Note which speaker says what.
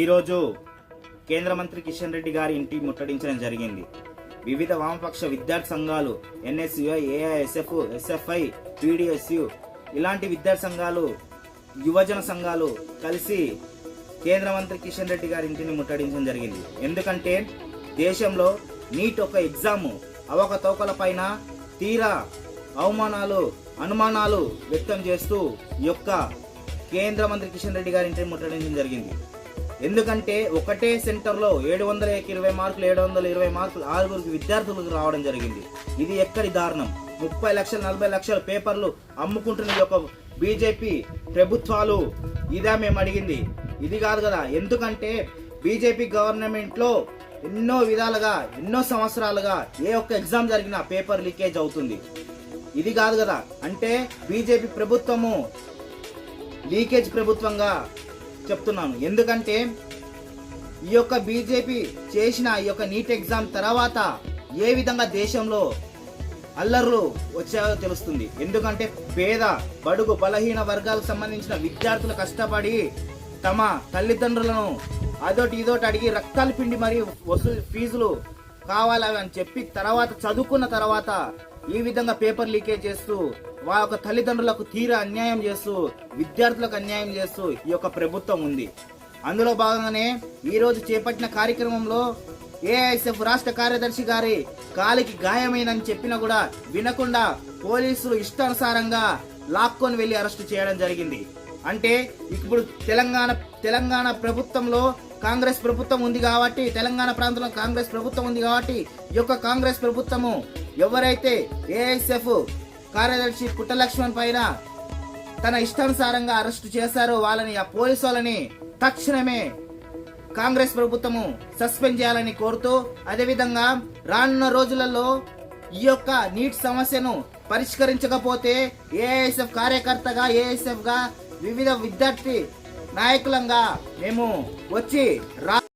Speaker 1: ఈరోజు కేంద్ర మంత్రి కిషన్ రెడ్డి గారి ఇంటి ముట్టడించడం జరిగింది. వివిధ వామపక్ష విద్యార్థి సంఘాలు ఎన్ఎస్యుఐ, ఏఐఎస్ఎఫ్, ఎస్ఎఫ్ఐ, పీడిఎస్యు ఇలాంటి విద్యార్థి సంఘాలు, యువజన సంఘాలు కలిసి కేంద్ర మంత్రి కిషన్ రెడ్డి గారి ఇంటిని ముట్టడించడం జరిగింది. ఎందుకంటే దేశంలో నీట్ ఒక ఎగ్జామ్ అవకతవకల పైన తీరా అవమానాలు, అనుమానాలు వ్యక్తం చేస్తూ ఈ యొక్క కేంద్ర మంత్రి కిషన్ రెడ్డి గారి ఇంటిని ముట్టడించడం జరిగింది. ఎందుకంటే ఒకటే సెంటర్లో 720 మార్కులు 720 మార్కులు 6 విద్యార్థులకు రావడం జరిగింది. ఇది ఎక్కడి దారుణం? 30 లక్షలు 40 లక్షల పేపర్లు అమ్ముకుంటున్న ఈ యొక్క బీజేపీ ప్రభుత్వాలు ఇదా మేము అడిగింది. ఇది కాదు కదా. ఎందుకంటే బీజేపీ గవర్నమెంట్ లో ఎన్నో విధాలుగా ఎన్నో సంవత్సరాలుగా ఏ ఒక్క ఎగ్జామ్ జరిగినా పేపర్ లీకేజ్ అవుతుంది. ఇది కాదు కదా. అంటే బీజేపీ ప్రభుత్వము లీకేజ్ ప్రభుత్వంగా చెప్తున్నాను. ఎందుకంటే ఈ యొక్క బీజేపీ చేసిన ఈ యొక్క నీట్ ఎగ్జామ్ తర్వాత ఏ విధంగా దేశంలో అల్లర్లు వచ్చాయో తెలుస్తుంది. ఎందుకంటే పేద బడుగు బలహీన వర్గాలకు సంబంధించిన విద్యార్థులు కష్టపడి తమ తల్లిదండ్రులను అదోటి ఇదోటి అడిగి రక్తాలు పిండి మరి వసూలు ఫీజులు కావాలి అని చెప్పి తర్వాత చదువుకున్న తర్వాత ఈ విధంగా పేపర్ లీకేజ్ చేస్తూ వాళ్ళ యొక్క తల్లిదండ్రులకు తీరా అన్యాయం చేస్తూ విద్యార్థులకు అన్యాయం చేస్తూ ఈ యొక్క ప్రభుత్వం ఉంది. అందులో భాగంగానే ఈ రోజు చేపట్టిన కార్యక్రమంలో ఏఐఎస్ఎఫ్ రాష్ట్ర కార్యదర్శి గారి కాలికి గాయమైందని చెప్పినా కూడా వినకుండా పోలీసులు ఇష్టానుసారంగా లాక్కొని వెళ్లి అరెస్టు చేయడం జరిగింది. అంటే ఇప్పుడు తెలంగాణ ప్రభుత్వంలో కాంగ్రెస్ ప్రభుత్వం ఉంది కాబట్టి, తెలంగాణ ప్రాంతంలో కాంగ్రెస్ ప్రభుత్వం ఉంది కాబట్టి ఈ యొక్క కాంగ్రెస్ ప్రభుత్వము ఎవరైతే ఏఐఎస్ఎఫ్ కార్యదర్శి పుట్టలక్ష్మణ్ పైన తన ఇష్టానుసారంగా అరెస్టు చేశారో వాళ్ళని, ఆ పోలీసు వాళ్ళని తక్షణమే కాంగ్రెస్ ప్రభుత్వము సస్పెండ్ చేయాలని కోరుతూ, అదేవిధంగా రానున్న రోజులలో ఈ యొక్క నీట్ సమస్యను పరిష్కరించకపోతే ఏఐఎస్ఎఫ్ కార్యకర్తగా, ఏఐఎస్ఎఫ్ గా, వివిధ విద్యార్థి నాయకులంగా మేము వచ్చి